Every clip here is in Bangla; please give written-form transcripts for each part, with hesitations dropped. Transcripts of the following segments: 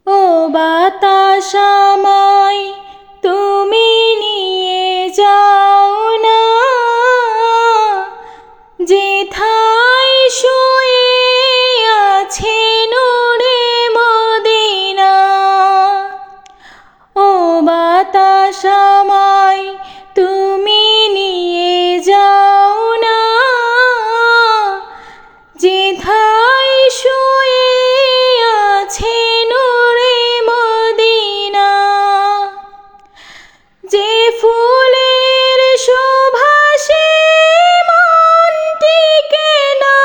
ও বাতাস আমায় তুমি নিয়ে যাও না, যেথায় শুয়ে আছে নূরে মদিনা। ও বাতাস আমায় তুমি নিয়ে যাও না, যেথায় শুয়ে আছে নূরে মদিনা। যে ফুলের সুবাসে মন টিকে না,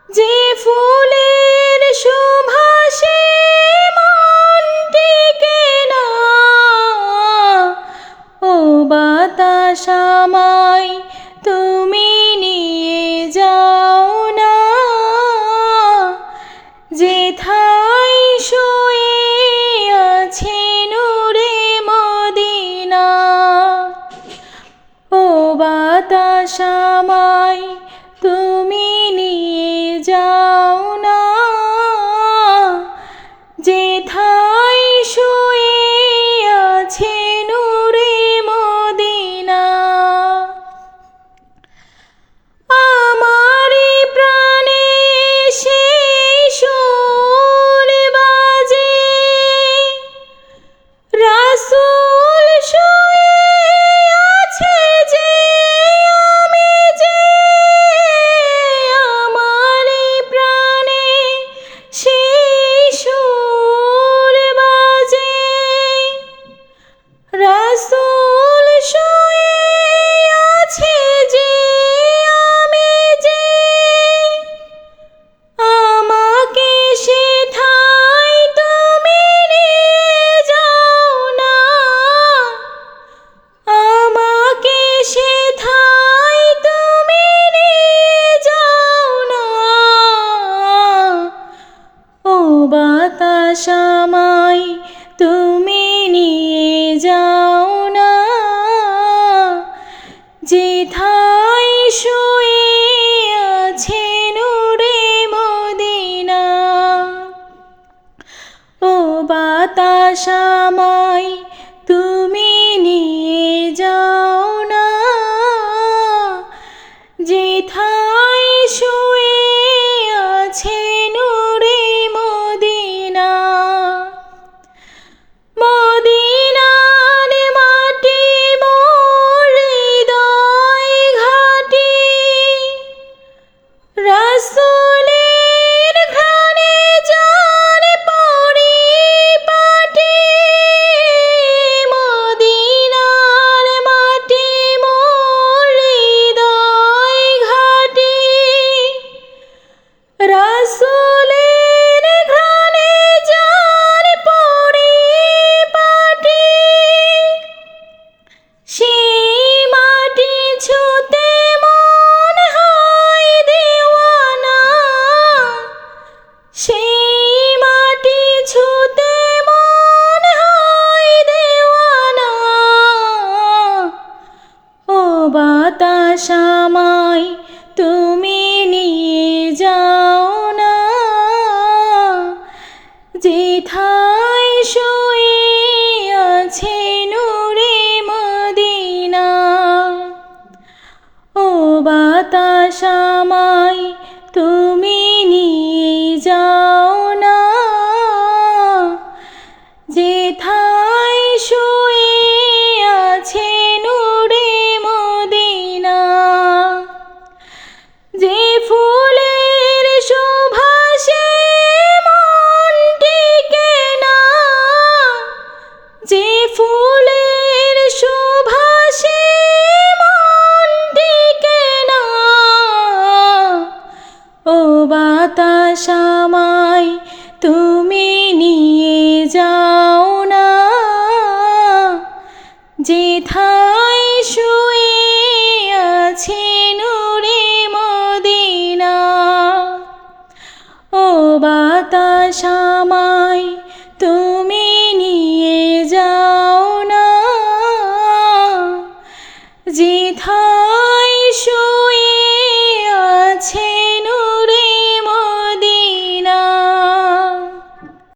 যে ফুলের সুবাসে মন টিকে না। ও বাতাস আমায় তুমি নিয়ে যাও না, যেথায় শুয়ে আছে নূরে মদিনা। ও বাতাস আমায় তুমি নিয়ে যাও না, যেথায় শুয়ে আছে নূরে মদিনা। আমারি প্রাণে সেই সুর বাজে, রাসূল শুয়ে আছে যে, আমি যে। আমারি প্রাণে সেই সুর বাজে, রাসূল শুয়ে আছে যে, আমি যে। আমাকে সেথায় তুমি নিয়ে যাও না, আমাকে সেথায় তুমি নিয়ে যাও না। ও বাতাস আমায় তুমি নিয়ে যাও না, যেথায় শুয়ে আছে নূরে মদিনা। ও বাতাস আমায় তুমি নিয়ে যাও না, যেথায় শুয়ে আছে নূরে মদিনা। মদিনার মাটি মোর হৃদয় ঘাঁটি, রাসূলের ঘ্রাণে যার পরিপাটি। মদিনার মাটি মোর হৃদয় ঘাঁটি, রাসূলের ঘ্রাণে যার পরিপাটি। সেই মাটি ছুঁতে মন হয় দেওয়ানা, সেই মাটি ছুঁতে মন হয় দেওয়ানা। ও বাতাস আমায় তুমি নিয়ে যাও না, যেথায় শুয়ে আছে নূরে মদিনা। ও বাতাস আমায় তুমি নিয়ে যাও না, যেথায় শুয়ে আছে নূরে মদিনা। যে ফুলের সুবাসে মন টিকে না, যে ফুলের সুবাসে মন টিকে না। ও বাতাস আমায় তুমি নিয়ে যাও না, যেথায় শুয়ে আছে নূরে মদিনা। ও বাতাস আমায়